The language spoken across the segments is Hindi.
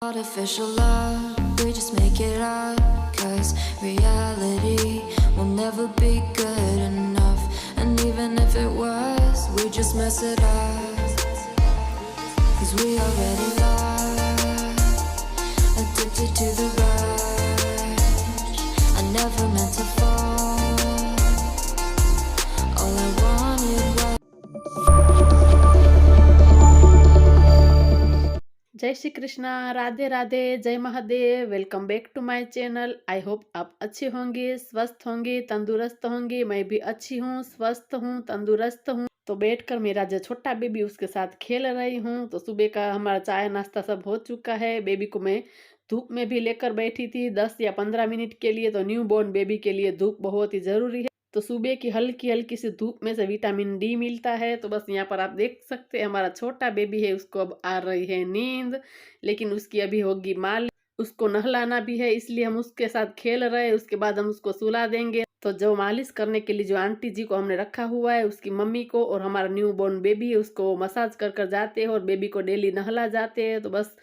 Artificial love, we just make it up. Cause reality will never be good enough. And even if it was, we just mess it up. Cause we already lost, addicted to the rush. I never meant to fall. All I wanted was जय श्री कृष्णा, राधे राधे, जय Mahadev. Welcome back to my channel. I hope आप अच्छे होंगे, स्वस्थ होंगे, तंदुरुस्त होंगे। मैं भी अच्छी हूँ, स्वस्थ हूँ, तंदुरुस्त हूँ। तो बैठकर मेरा जो छोटा बेबी उसके साथ खेल रही हूँ। तो सुबह का हमारा चाय नाश्ता सब हो चुका है। बेबी को मैं धूप में भी लेकर बैठी थी 10 या 15 मिनट के लिए। तो न्यू बॉर्न बेबी के लिए धूप बहुत ही जरूरी है। तो सुबह की हल्की हल्की सी धूप में से विटामिन डी मिलता है। तो बस यहाँ पर आप देख सकते हैं हमारा छोटा बेबी है, उसको अब आ रही है नींद, लेकिन उसकी अभी होगी माल। उसको नहलाना भी है, इसलिए हम उसके साथ खेल रहे हैं। उसके बाद हम उसको सुला देंगे। तो जो मालिश करने के लिए जो आंटी जी को हमने रखा हुआ है, उसकी मम्मी को और हमारा न्यू बॉर्न बेबी है उसको मसाज कर कर जाते हैं और बेबी को डेली नहला जाते हैं। तो बस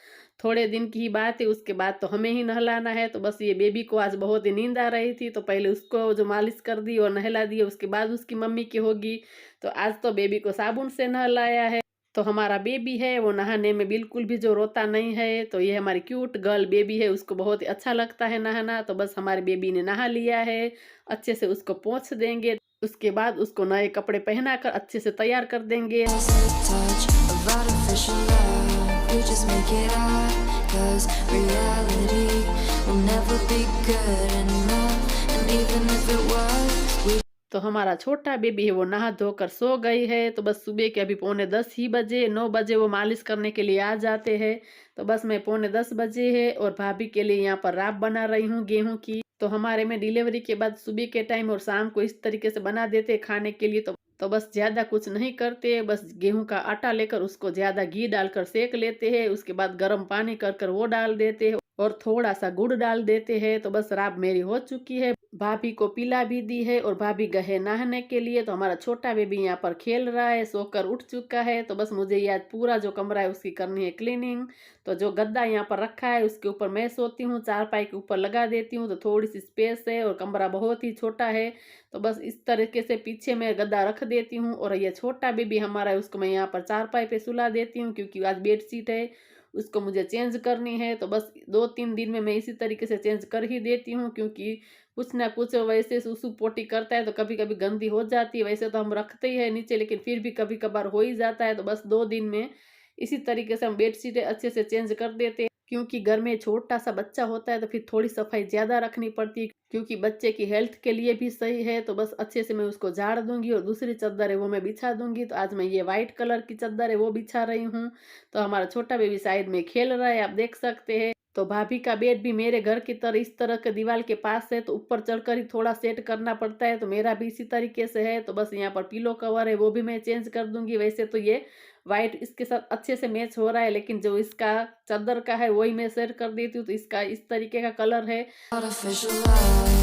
थोड़े दिन की ही बात है, उसके बाद तो हमें ही नहलाना है। तो बस ये बेबी को आज बहुत ही नींद आ रही थी, तो पहले उसको जो मालिश कर दी और नहला दी, उसके बाद उसकी मम्मी की होगी। तो आज तो बेबी को साबुन से नहलाया है। तो हमारा बेबी है वो नहाने में बिल्कुल भी जो रोता नहीं है। तो ये हमारी क्यूट गर्ल बेबी है, उसको बहुत ही अच्छा लगता है नहाना। तो बस हमारे बेबी ने नहा लिया है, अच्छे से उसको पोंछ देंगे। उसके बाद उसको नए कपड़े पहना कर अच्छे से तैयार कर देंगे। a touch of artificial love. We just make it up. Cause reality will never be good enough. And even if it was, we तो हमारा छोटा बेबी है वो नहा धोकर सो गई है। तो बस सुबह के अभी 9:45 ही बजे, 9 बजे वो मालिश करने के लिए आ जाते हैं। तो बस मैं 9:45 बजे है और भाभी के लिए यहाँ पर राब बना रही हूँ गेहूं की। तो हमारे में डिलीवरी के बाद सुबह के टाइम और शाम को इस तरीके से बना देते हैं खाने के लिए। तो बस ज्यादा कुछ नहीं करते, बस गेहूं का आटा लेकर उसको ज्यादा घी डालकर सेक लेते हैं। उसके बाद गर्म पानी कर कर वो डाल देते हैं और थोड़ा सा गुड़ डाल देते हैं। तो बस राब मेरी हो चुकी है। भाभी को पिला भी दी है और भाभी गए नहाने के लिए। तो हमारा छोटा बेबी यहाँ पर खेल रहा है, सोकर उठ चुका है। तो बस मुझे ये आज पूरा जो कमरा है उसकी करनी है क्लीनिंग। तो जो गद्दा यहाँ पर रखा है उसके ऊपर मैं सोती हूँ, चारपाई के ऊपर लगा देती हूँ। तो थोड़ी सी स्पेस है और कमरा बहुत ही छोटा है। तो बस इस तरीके से पीछे मैं गद्दा रख देती हूँ और ये छोटा बेबी हमारा है उसको मैं यहाँ पर चारपाई पे सुला देती हूँ, क्योंकि आज बेडशीट है उसको मुझे चेंज करनी है। तो बस 2-3 दिन में मैं इसी तरीके से चेंज कर ही देती हूँ, क्योंकि कुछ ना कुछ वैसे सुसु पोटी करता है तो कभी कभी गंदी हो जाती है। वैसे तो हम रखते ही है नीचे, लेकिन फिर भी कभी कभार हो ही जाता है। तो बस 2 दिन में इसी तरीके से हम बेडशीटें अच्छे से चेंज कर देते हैं, क्योंकि घर में छोटा सा बच्चा होता है तो फिर थोड़ी सफाई ज्यादा रखनी पड़ती है, क्योंकि बच्चे की हेल्थ के लिए भी सही है। तो बस अच्छे से मैं उसको झाड़ दूंगी और दूसरी चादर है वो मैं बिछा दूंगी। तो आज मैं ये व्हाइट कलर की चादर है वो बिछा रही हूँ। तो हमारा छोटा बेबी साइड में खेल रहा है, आप देख सकते हैं। तो भाभी का बेड भी मेरे घर की तरह इस तरह के दीवार के पास है, तो ऊपर चढ़कर ही थोड़ा सेट करना पड़ता है। तो मेरा भी इसी तरीके से है। तो बस यहाँ पर पिलो कवर है वो भी मैं चेंज कर दूंगी। वैसे तो ये व्हाइट इसके साथ अच्छे से मैच हो रहा है, लेकिन जो इसका चादर का है वही मैं सेट कर देती हूँ। तो इसका इस तरीके का कलर है। artificial love,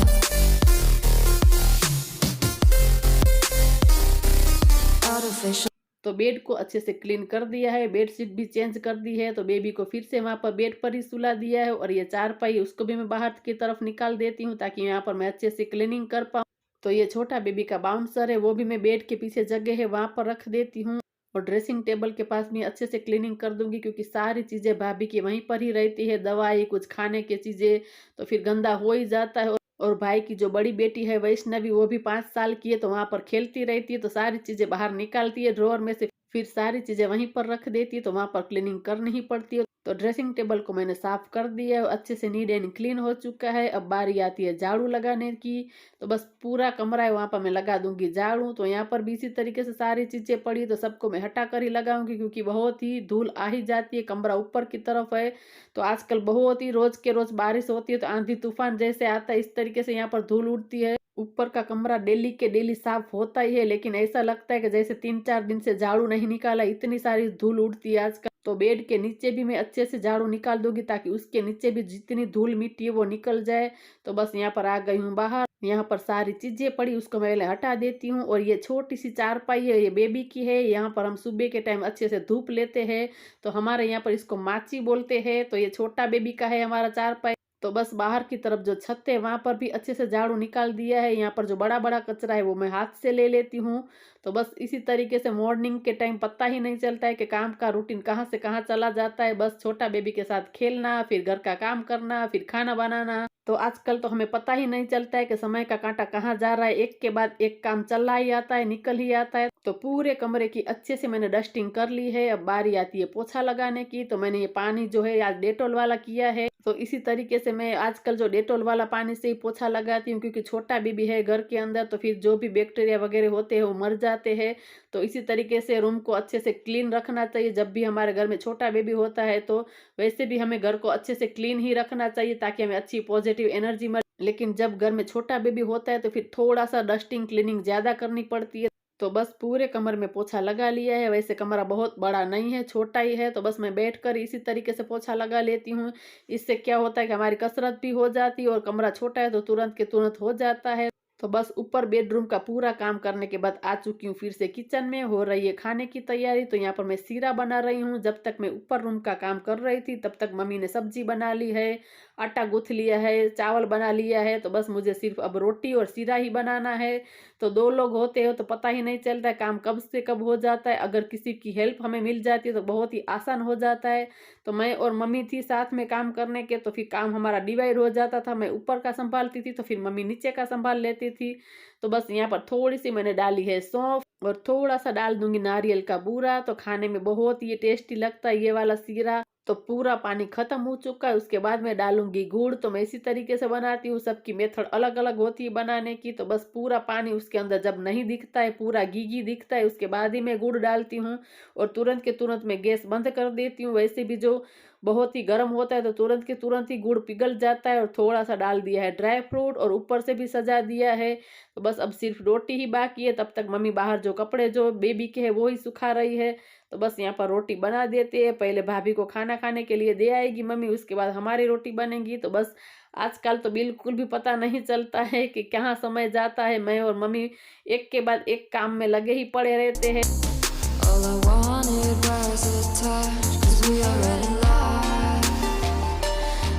artificial. तो बेड को अच्छे से क्लीन कर दिया है, बेडशीट भी चेंज कर दी है। तो बेबी को फिर से वहां पर बेड पर ही सुला दिया है और ये चारपाई उसको भी मैं बाहर की तरफ निकाल देती हूँ, ताकि यहाँ पर मैं अच्छे से क्लीनिंग कर पाऊँ। तो ये छोटा बेबी का बाउंसर है वो भी मैं बेड के पीछे जगह है वहां पर रख देती हूँ और ड्रेसिंग टेबल के पास भी अच्छे से क्लीनिंग कर दूंगी, क्योंकि सारी चीजें भाभी की वहीं पर ही रहती है, दवाई कुछ खाने की चीजें, तो फिर गंदा हो ही जाता है। और भाई की जो बड़ी बेटी है वैष्णवी वो भी 5 साल की है, तो वहां पर खेलती रहती है। तो सारी चीजें बाहर निकालती है ड्रॉअर में से, फिर सारी चीजें वहीं पर रख देती है। तो वहां पर क्लीनिंग करनी ही पड़ती है। तो ड्रेसिंग टेबल को मैंने साफ कर दिया है, अच्छे से नीट एंड क्लीन हो चुका है। अब बारी आती है झाड़ू लगाने की। तो बस पूरा कमरा है वहां पर मैं लगा दूंगी झाड़ू। तो यहाँ पर भी इसी तरीके से सारी चीजें पड़ी, तो सबको मैं हटा कर ही लगाऊंगी, क्योंकि बहुत ही धूल आ ही जाती है। कमरा ऊपर की तरफ है, तो आजकल बहुत ही रोज के रोज बारिश होती है, तो आंधी तूफान जैसे आता है इस तरीके से यहाँ पर धूल उड़ती है। ऊपर का कमरा डेली के डेली साफ होता ही है, लेकिन ऐसा लगता है कि जैसे 3-4 दिन से झाड़ू नहीं निकाला, इतनी सारी धूल उड़ती है आजकल। तो बेड के नीचे भी मैं अच्छे से झाड़ू निकाल दूंगी, ताकि उसके नीचे भी जितनी धूल मिट्टी है वो निकल जाए। तो बस यहाँ पर आ गई हूँ बाहर यहाँ पर सारी चीजें पड़ी उसको मैं पहले हटा देती हूँ। और ये छोटी सी चारपाई है, ये बेबी की है। यहाँ पर हम सुबह के टाइम अच्छे से धूप लेते हैं, तो हमारे यहाँ पर इसको माची बोलते हैं। तो ये छोटा बेबी का है हमारा चारपाई। तो बस बाहर की तरफ जो छत है वहां पर भी अच्छे से झाड़ू निकाल दिया है। यहाँ पर जो बड़ा बड़ा कचरा है वो मैं हाथ से ले लेती हूँ। तो बस इसी तरीके से मॉर्निंग के टाइम पता ही नहीं चलता है कि काम का रूटीन कहाँ से कहाँ चला जाता है। बस छोटा बेबी के साथ खेलना, फिर घर का काम करना, फिर खाना बनाना। तो आजकल तो हमें पता ही नहीं चलता है कि समय का कांटा कहाँ जा रहा है। एक के बाद एक काम चला ही आता है, निकल ही आता है। तो पूरे कमरे की अच्छे से मैंने डस्टिंग कर ली है। अब बारी आती है पोछा लगाने की। तो मैंने ये पानी जो है आज डेटॉल वाला किया है। तो इसी तरीके से मैं आजकल जो डेटॉल वाला पानी से ही पोछा लगाती हूँ, क्योंकि छोटा बेबी है घर के अंदर, तो फिर जो भी बैक्टीरिया वगैरह होते हैं वो मर जाते हैं। तो इसी तरीके से रूम को अच्छे से क्लीन रखना चाहिए। जब भी हमारे घर में छोटा बेबी होता है तो वैसे भी हमें घर को अच्छे से क्लीन ही रखना चाहिए, ताकि हमें अच्छी पॉजिटिव एनर्जी मिले। लेकिन जब घर में छोटा बेबी होता है तो फिर थोड़ा सा डस्टिंग क्लीनिंग ज्यादा करनी पड़ती है। तो बस पूरे कमरे में पोछा लगा लिया है। वैसे कमरा बहुत बड़ा नहीं है, छोटा ही है, तो बस मैं बैठकर इसी तरीके से पोछा लगा लेती हूँ। इससे क्या होता है कि हमारी कसरत भी हो जाती है, और कमरा छोटा है तो तुरंत के तुरंत हो जाता है। तो बस ऊपर बेडरूम का पूरा काम करने के बाद आ चुकी हूँ फिर से किचन में। हो रही है खाने की तैयारी। तो यहाँ पर मैं सीरा बना रही हूँ। जब तक मैं ऊपर रूम का काम कर रही थी तब तक मम्मी ने सब्जी बना ली है, आटा गूंथ लिया है, चावल बना लिया है। तो बस मुझे सिर्फ अब रोटी और सीरा ही बनाना है। तो 2 लोग होते हो तो पता ही नहीं चलता है काम कब से कब हो जाता है। अगर किसी की हेल्प हमें मिल जाती है तो बहुत ही आसान हो जाता है। तो मैं और मम्मी थी साथ में काम करने के, तो फिर काम हमारा डिवाइड हो जाता था। मैं ऊपर का संभालती थी तो फिर मम्मी नीचे का संभाल लेती थी। तो बस यहाँ पर थोड़ी सी मैंने डाली है सौंफ, और थोड़ा सा डाल दूंगी नारियल का बूरा। तो खाने में बहुत ही टेस्टी लगता है ये वाला सीरा। तो पूरा पानी खत्म हो चुका है, उसके बाद मैं डालूंगी गुड़। तो मैं इसी तरीके से बनाती हूँ, सबकी मेथड अलग अलग होती है बनाने की। तो बस पूरा पानी उसके अंदर जब नहीं दिखता है, पूरा घी दिखता है, उसके बाद ही मैं गुड़ डालती हूँ। और तुरंत के तुरंत मैं गैस बंद कर देती हूँ। वैसे भी जो बहुत ही गर्म होता है तो तुरंत के तुरंत ही गुड़ पिघल जाता है। और थोड़ा सा डाल दिया है ड्राई फ्रूट, और ऊपर से भी सजा दिया है। तो बस अब सिर्फ रोटी ही बाकी है। तब तक मम्मी बाहर जो कपड़े जो बेबी के है वो ही सुखा रही है। तो बस यहाँ पर रोटी बना देते हैं। पहले भाभी को खाना खाने के लिए दे आएगी मम्मी, उसके बाद हमारी रोटी बनेगी। तो बस आजकल तो बिल्कुल भी पता नहीं चलता है कि कहाँ समय जाता है। मैं और मम्मी एक के बाद एक काम में लगे ही पड़े रहते हैं। All I wanted was a touch, 'cause we already lost.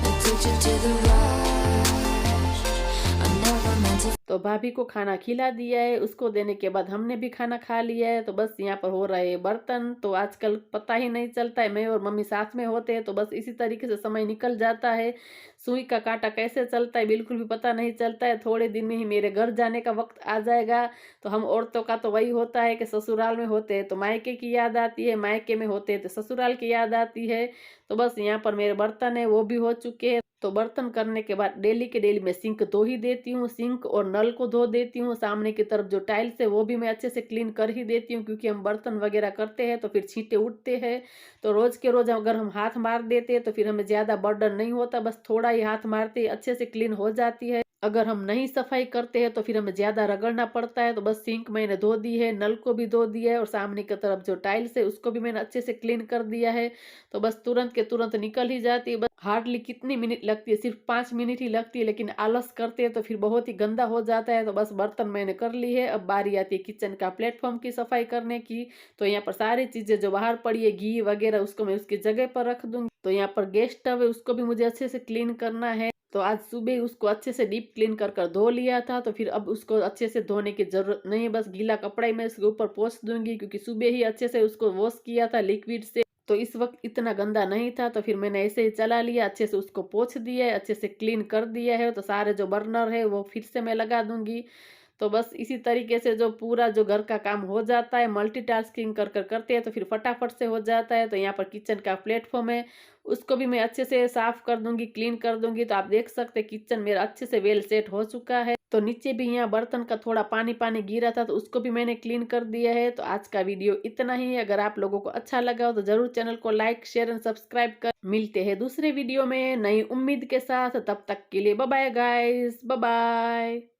Addicted to the rush. I never meant to. तो भाभी को खाना खिला दिया है, उसको देने के बाद हमने भी खाना खा लिया है। तो बस यहाँ पर हो रहे हैं बर्तन। तो आजकल पता ही नहीं चलता है, मैं और मम्मी साथ में होते हैं तो बस इसी तरीके से समय निकल जाता है। सुई का कांटा कैसे चलता है बिल्कुल भी पता नहीं चलता है। थोड़े दिन में ही मेरे घर जाने का वक्त आ जाएगा। तो हम औरतों का तो वही होता है कि ससुराल में होते हैं तो मायके की याद आती है, मायके में होते हैं तो ससुराल की याद आती है। तो बस यहाँ पर मेरे बर्तन है वो भी हो चुके हैं। तो बर्तन करने के बाद डेली के डेली मैं सिंक धो ही देती हूँ। सिंक और नल को धो देती हूँ। सामने की तरफ जो टाइल्स है वो भी मैं अच्छे से क्लीन कर ही देती हूँ, क्योंकि हम बर्तन वगैरह करते हैं तो फिर छींटे उठते हैं। तो रोज के रोज अगर हम हाथ मार देते हैं तो फिर हमें ज्यादा बर्डन नहीं होता, बस थोड़ा ही हाथ मारते ही अच्छे से क्लीन हो जाती है। अगर हम नहीं सफाई करते हैं तो फिर हमें ज्यादा रगड़ना पड़ता है। तो बस सिंक मैंने धो दी है, नल को भी धो दिया है, और सामने की तरफ जो टाइल्स है उसको भी मैंने अच्छे से क्लीन कर दिया है। तो बस तुरंत के तुरंत निकल ही जाती है। बस हार्डली कितनी मिनट लगती है, सिर्फ 5 मिनट ही लगती है, लेकिन आलस करते हैं तो फिर बहुत ही गंदा हो जाता है। तो बस बर्तन मैंने कर ली है। अब बारी आती है किचन का प्लेटफॉर्म की सफाई करने की। तो यहाँ पर सारी चीजें जो बाहर पड़ी है घी वगैरह उसको मैं उसकी जगह पर रख दूंगी। तो यहाँ पर गैस स्टव है उसको भी मुझे अच्छे से क्लीन करना है। तो आज सुबह उसको अच्छे से डीप क्लीन कर धो लिया था। तो फिर अब उसको अच्छे से धोने की जरूरत नहीं है, बस गीला कपड़ा ही मैं इसके ऊपर पोंछ दूंगी, क्योंकि सुबह ही अच्छे से उसको वॉश किया था लिक्विड से। तो इस वक्त इतना गंदा नहीं था। तो फिर मैंने ऐसे ही चला लिया, अच्छे से उसको पोंछ दिया है, अच्छे से क्लीन कर दिया है। तो सारे जो बर्नर है वो फिर से मैं लगा दूंगी। तो बस इसी तरीके से जो पूरा जो घर का काम हो जाता है, मल्टीटास्किंग कर करते हैं तो फिर फटाफट से हो जाता है। तो यहाँ पर किचन का प्लेटफॉर्म है उसको भी मैं अच्छे से साफ कर दूंगी, क्लीन कर दूंगी। तो आप देख सकते हैं किचन मेरा अच्छे से वेल सेट हो चुका है। तो नीचे भी यहाँ बर्तन का थोड़ा पानी पानी गिरा था तो उसको भी मैंने क्लीन कर दिया है। तो आज का वीडियो इतना ही है। अगर आप लोगों को अच्छा लगा हो तो जरूर चैनल को लाइक शेयर एंड सब्सक्राइब कर। मिलते हैं दूसरे वीडियो में नई उम्मीद के साथ। तब तक के लिए bye bye guys, bye bye.